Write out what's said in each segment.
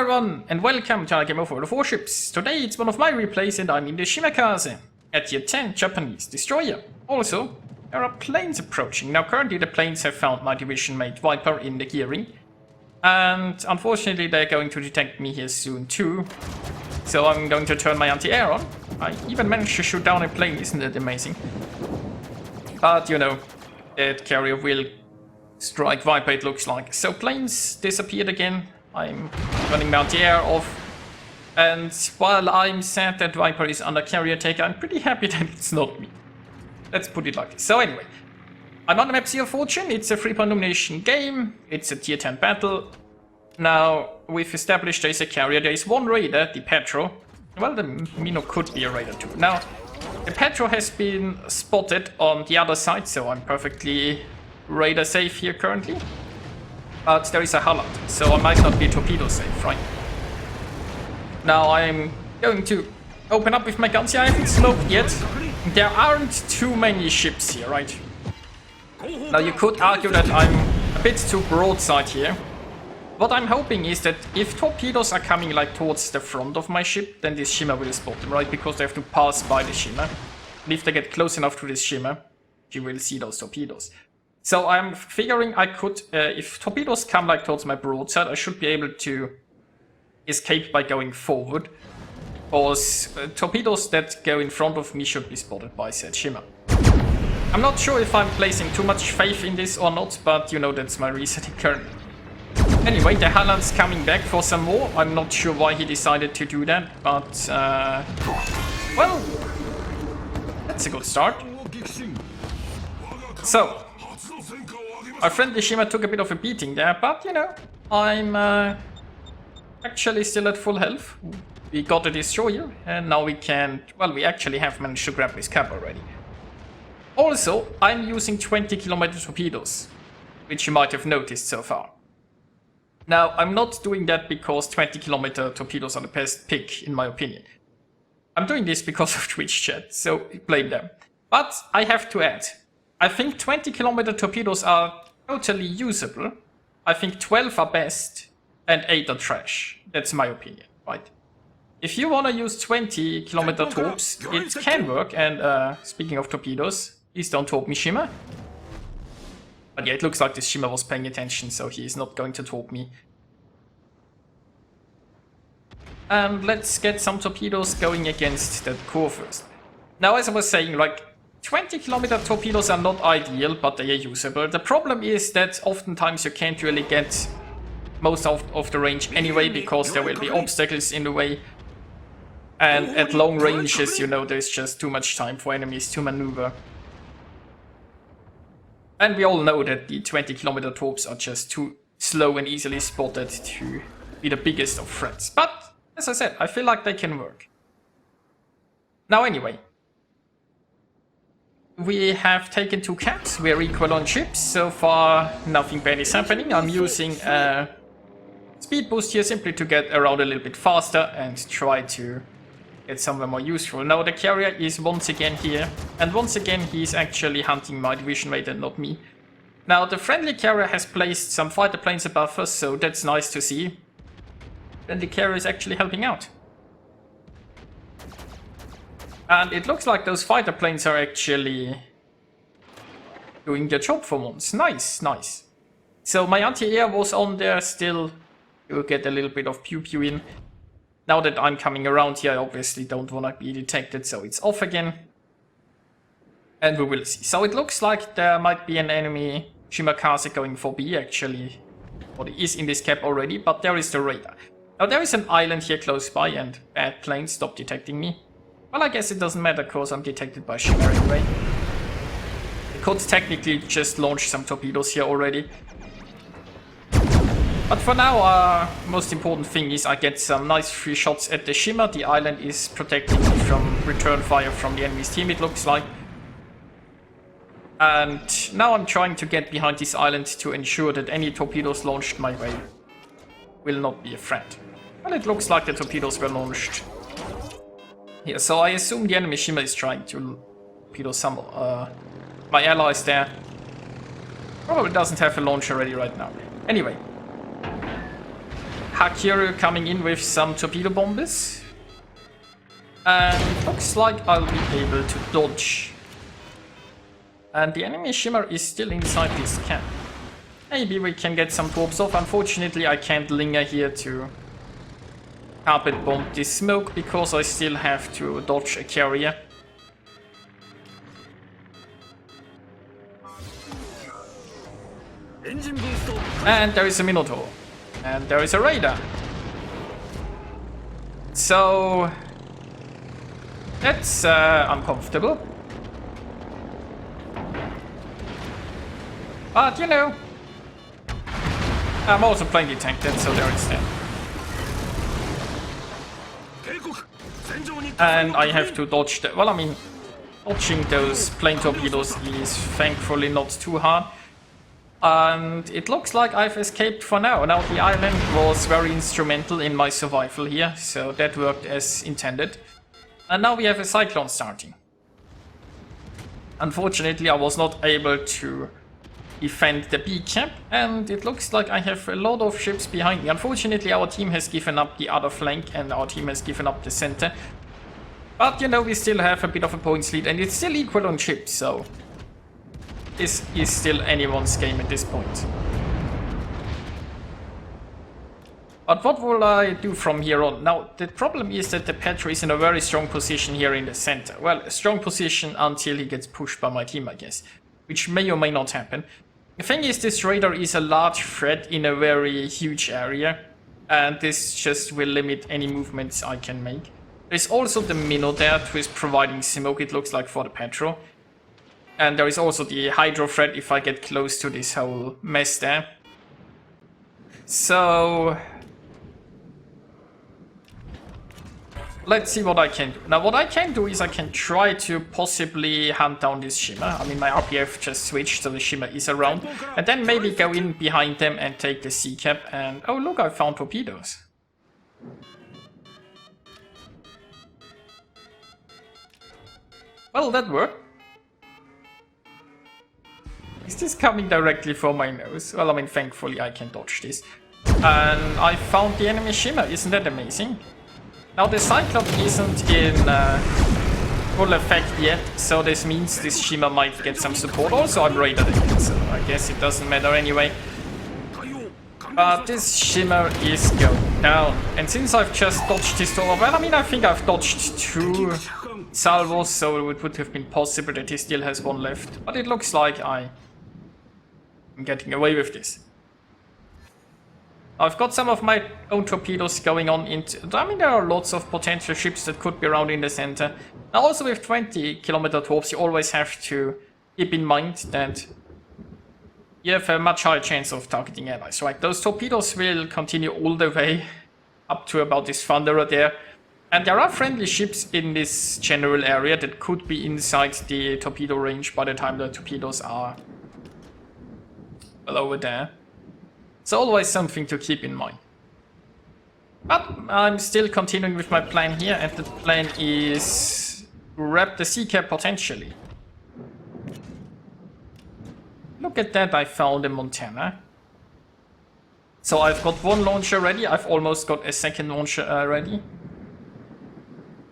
everyone, and welcome to our game of World of Warships. Today it's one of my replays and I'm in the Shimakaze at the Aetam Japanese destroyer. Also, there are planes approaching. Now currently the planes have found my division mate Viper in the gearing. And unfortunately they're going to detect me here soon too. So I'm going to turn my anti-air on. I even managed to shoot down a plane, isn't it amazing? But you know, that carrier will strike Viper it looks like. So planes disappeared again. I'm running my anti-air off. And while I'm sad that Viper is under carrier take, I'm pretty happy that it's not me. Let's put it like this. So anyway, I'm on the map Sea of Fortune. It's a 3-point domination game. It's a tier 10 battle. Now, we've established there's a carrier. There's one raider, the Petro. Well, the Mino could be a raider too. Now, the Petro has been spotted on the other side, so I'm perfectly raider safe here currently. But there is a Halland, so I might not be torpedo safe, right? Now I'm going to open up with my guns. I haven't sloped yet. There aren't too many ships here, right? Now you could argue that I'm a bit too broadside here. What I'm hoping is that if torpedoes are coming like towards the front of my ship, then this shimmer will spot them, right? Because they have to pass by the shimmer. And if they get close enough to this shimmer, you will see those torpedoes. So I'm figuring I could, if torpedoes come like towards my broadside, I should be able to escape by going forward. Or torpedoes that go in front of me should be spotted by said shimmer. I'm not sure if I'm placing too much faith in this or not, but you know that's my resetting currently. Anyway, the Halland's coming back for some more. I'm not sure why he decided to do that, but well, that's a good start. So, our friendly shimmer took a bit of a beating there, but you know, I'm actually still at full health. We got a destroyer, and now we can, well, we actually have managed to grab this cap already. Also, I'm using 20-kilometer torpedoes, which you might have noticed so far. Now, I'm not doing that because 20-kilometer torpedoes are the best pick, in my opinion. I'm doing this because of Twitch chat, so blame them. But I have to add, I think 20-kilometer torpedoes are totally usable. I think 12 are best, and 8 are trash. That's my opinion, right? If you want to use 20-kilometer torps, it can work, and speaking of torpedoes, please don't torp me, shimmer. But yeah, it looks like this shimmer was paying attention, so he is not going to torp me. And let's get some torpedoes going against that core first. Now, as I was saying, like, 20-kilometer torpedoes are not ideal, but they are usable. The problem is that oftentimes you can't really get most of the range anyway, because there will be obstacles in the way. And at long ranges, you know, there's just too much time for enemies to maneuver. And we all know that the 20-kilometer torps are just too slow and easily spotted to be the biggest of threats. But, as I said, I feel like they can work. Now anyway, we have taken 2 caps, we're equal on ships. So far, nothing bad is happening. I'm using a speed boost here simply to get around a little bit faster and try to get somewhere more useful. Now the carrier is once again here, and once again he's actually hunting my division mate and not me. Now the friendly carrier has placed some fighter planes above us, so that's nice to see. Then the carrier is actually helping out. And it looks like those fighter planes are actually doing their job for once. Nice, nice. So my anti-air was on there still. You'll get a little bit of pew-pew in. Now that I'm coming around here, I obviously don't want to be detected, so it's off again. And we will see. So it looks like there might be an enemy Shimakaze going for B, actually. Or he is in this cap already, but there is the radar. Now there is an island here close by, and bad planes stop detecting me. Well, I guess it doesn't matter, because I'm detected by shimmer anyway. I could technically just launch some torpedoes here already. But for now, most important thing is I get some nice free shots at the shimmer. The island is protecting me from return fire from the enemy's team, it looks like. And now I'm trying to get behind this island to ensure that any torpedoes launched my way will not be a threat. Well, it looks like the torpedoes were launched here, so I assume the enemy shimmer is trying to torpedo some my allies there. Probably doesn't have a launcher ready right now. Anyway, Hakiru coming in with some torpedo bombers. And looks like I'll be able to dodge. And the enemy Shimmer is still inside this camp. Maybe we can get some Torps off. Unfortunately, I can't linger here to carpet bomb this smoke because I still have to dodge a carrier. And there is a Minotaur. And there is a Raider. So that's uncomfortable. But you know, I'm also playing the tank then, so there is that. And I have to dodge the... Well, I mean, dodging those plane torpedoes is thankfully not too hard. And it looks like I've escaped for now. Now, the island was very instrumental in my survival here, so that worked as intended. And now we have a cyclone starting. Unfortunately, I was not able to defend the B camp, and it looks like I have a lot of ships behind me. Unfortunately, our team has given up the other flank, and our team has given up the center. But, you know, we still have a bit of a points lead, and it's still equal on ships, so this is still anyone's game at this point. But what will I do from here on? Now, the problem is that the Petro is in a very strong position here in the center. Well, a strong position until he gets pushed by my team, I guess. Which may or may not happen. The thing is, this Raider is a large threat in a very huge area. And this just will limit any movements I can make. There's also the Minnow there who is providing smoke, it looks like, for the Petro. And there is also the Hydro threat if I get close to this whole mess there. So let's see what I can do. Now what I can do is I can try to possibly hunt down this Shimmer. I mean, my RPF just switched so the Shimmer is around. And then maybe go in behind them and take the sea cap. And oh look, I found torpedoes. Well, that worked. Is this coming directly for my nose? Well, I mean, thankfully I can dodge this. And I found the enemy Shimmer, isn't that amazing? Now the Cyclops isn't in full effect yet, so this means this Shimmer might get some support. Also, I'm raided again, so I guess it doesn't matter anyway. But this Shimmer is going down. And since I've just dodged this Torp, well, I mean, I think I've dodged 2 salvos, so it would have been possible that he still has 1 left. But it looks like I'm getting away with this. I've got some of my own torpedoes going on into... I mean, there are lots of potential ships that could be around in the center. Now, also with 20-kilometer Torps, you always have to keep in mind that you have a much higher chance of targeting allies, right? Those torpedoes will continue all the way up to about this Thunderer there. And there are friendly ships in this general area that could be inside the torpedo range by the time the torpedoes are well over there. It's always something to keep in mind. But I'm still continuing with my plan here, and the plan is to grab the sea cap potentially. Look at that, I found a Montana. So I've got 1 launcher ready, I've almost got a 2nd launcher ready.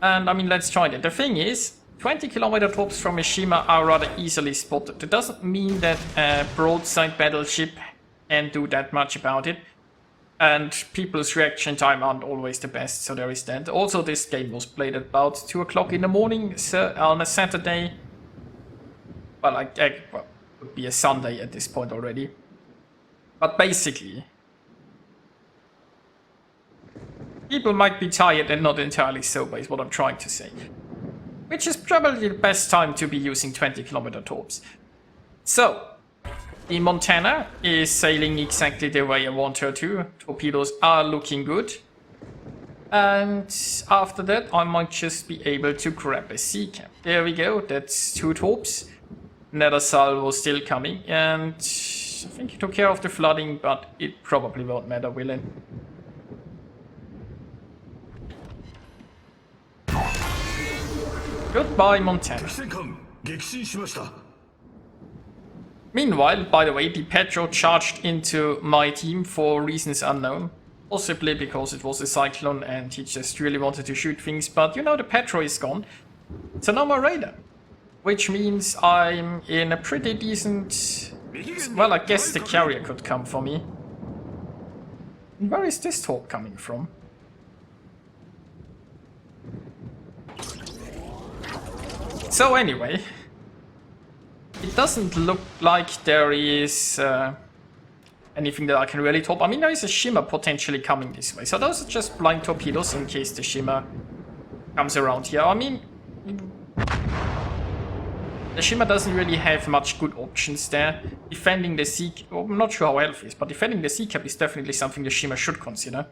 And I mean, let's try that. The thing is, 20-kilometer Torps from Mishima are rather easily spotted. That doesn't mean that a broadside battleship can do that much about it. And people's reaction time aren't always the best, so there is that. Also, this game was played at about 2 o'clock in the morning on a Saturday. Well, well, it would be a Sunday at this point already. But basically, people might be tired and not entirely sober, is what I'm trying to say. Which is probably the best time to be using 20-kilometer Torps. So, the Montana is sailing exactly the way I want her to. Torpedoes are looking good. And after that, I might just be able to grab a sea cap. There we go, that's 2 Torps. Another salvo still coming. And I think he took care of the flooding, but it probably won't matter, will it? Goodbye, Montana. Meanwhile, by the way, the Petro charged into my team for reasons unknown. Possibly because it was a cyclone and he just really wanted to shoot things, but you know, the petrol is gone. So no more radar. Which means I'm in a pretty decent... Well, I guess the carrier could come for me. Where is this Torp coming from? So anyway, it doesn't look like there is anything that I can really top. I mean, there is a shimmer potentially coming this way. So those are just blind torpedoes in case the shimmer comes around here. I mean, the shimmer doesn't really have much good options there. Defending the sea... Oh, I'm not sure how Elf is, but defending the sea cap is definitely something the shimmer should consider.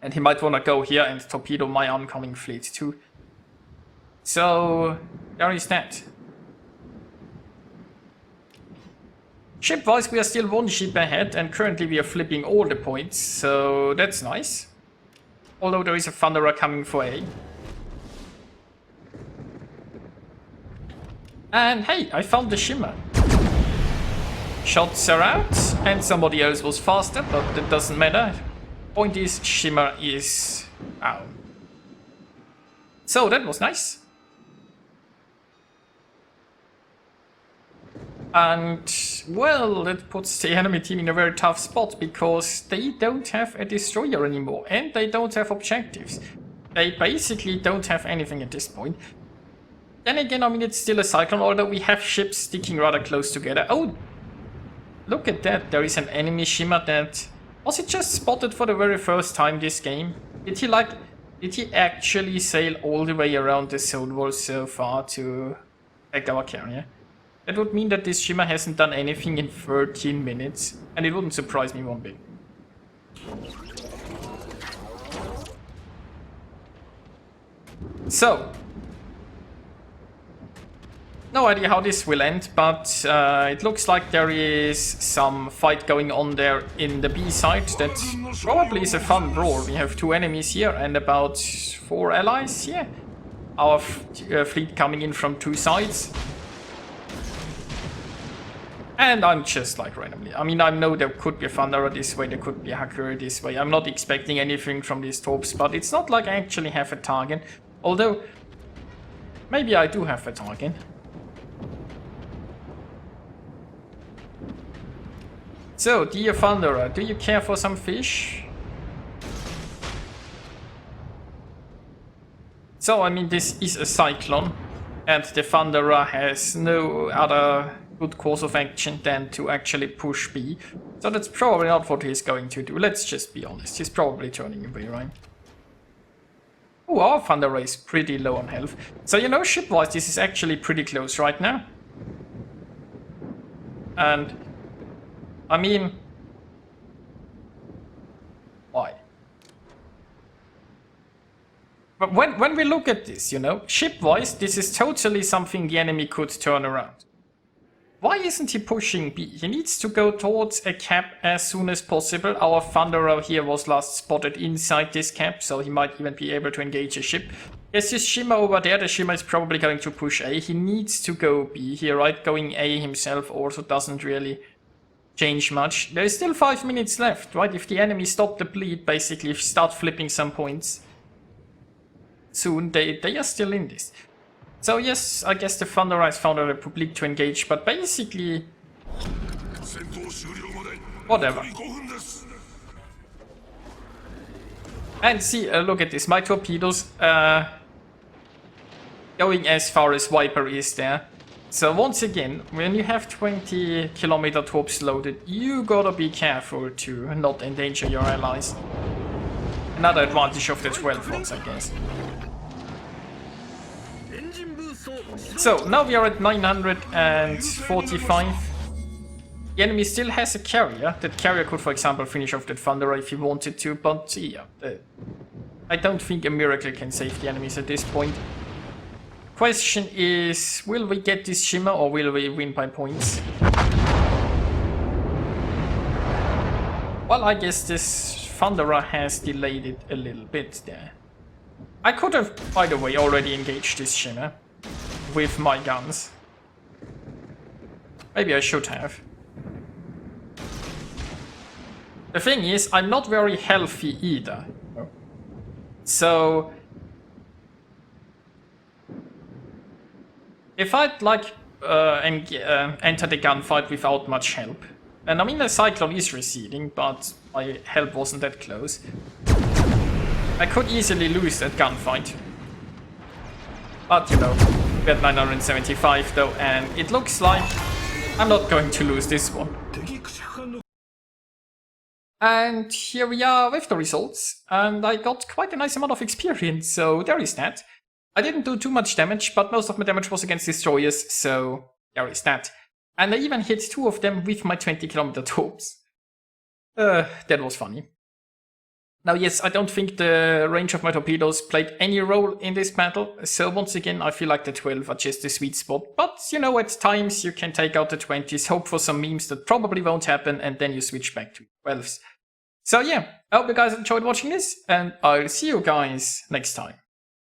And he might want to go here and torpedo my oncoming fleet too. So, there is that. Ship-wise, we are still one ship ahead, and currently we are flipping all the points, so that's nice. Although there is a Thunderer coming for A. And hey, I found the shimmer. Shots are out, and somebody else was faster, but that doesn't matter. Point is, shimmer is out. So that was nice. And, well, that puts the enemy team in a very tough spot, because they don't have a destroyer anymore, and they don't have objectives. They basically don't have anything at this point. Then again, I mean, it's still a cyclone, although we have ships sticking rather close together. Oh, look at that, there is an enemy shimmer that... Was it just spotted for the very first time this game? Did he actually sail all the way around the zone wall so far to attack our carrier? That would mean that this shimmer hasn't done anything in 13 minutes, and it wouldn't surprise me one bit. So, no idea how this will end, but it looks like there is some fight going on there in the B side. That probably is a fun brawl. We have 2 enemies here and about 4 allies. Yeah, our fleet coming in from 2 sides. And I'm just like randomly. I mean, I know there could be a Thunderer this way, there could be a Hacker this way. I'm not expecting anything from these Torps, but it's not like I actually have a target. Although, maybe I do have a target. So, dear Thunderer, do you care for some fish? So, I mean, this is a cyclone, and the Thunderer has no other good course of action than to actually push B. So that's probably not what he's going to do. Let's just be honest. He's probably turning away, right? Oh, our Thunderer is pretty low on health. So, you know, ship-wise, this is actually pretty close right now. And, I mean... Why? But when we look at this, you know, ship-wise, this is totally something the enemy could turn around. Why isn't he pushing B? He needs to go towards a cap as soon as possible. Our Thunderer here was last spotted inside this cap, so he might even be able to engage a ship. There's this shimmer over there. The shimmer is probably going to push A. He needs to go B here, right? Going A himself also doesn't really change much. There's still 5 minutes left, right? If the enemy stop the bleed, basically start flipping some points soon, they are still in this. So yes, I guess the Thunderer has found a Republic to engage, but basically... Whatever. And see, look at this, my torpedoes going as far as Viper is there. So once again, when you have 20-kilometer Torps loaded, you gotta be careful to not endanger your allies. Another advantage of the 12 ones, I guess. So, now we are at 945. The enemy still has a carrier. That carrier could, for example, finish off that Thunderer if he wanted to, but yeah. I don't think a miracle can save the enemies at this point. Question is, will we get this shimmer or will we win by points? Well, I guess this Thunderer has delayed it a little bit there. I could have, by the way, already engaged this shimmer with my guns. Maybe I should have. The thing is, I'm not very healthy either. So if I'd like enter the gunfight without much help, and I mean the Cyclone is receding, but my help wasn't that close, I could easily lose that gunfight. But you know, we had 975 though, and it looks like I'm not going to lose this one. And here we are with the results, and I got quite a nice amount of experience, so there is that. I didn't do too much damage, but most of my damage was against destroyers, so there is that. And I even hit 2 of them with my 20km Torps. That was funny. Now yes, I don't think the range of my torpedoes played any role in this battle, so once again I feel like the 12 are just the sweet spot. But you know, at times you can take out the 20s, hope for some memes that probably won't happen, and then you switch back to 12s. So yeah, I hope you guys enjoyed watching this, and I'll see you guys next time.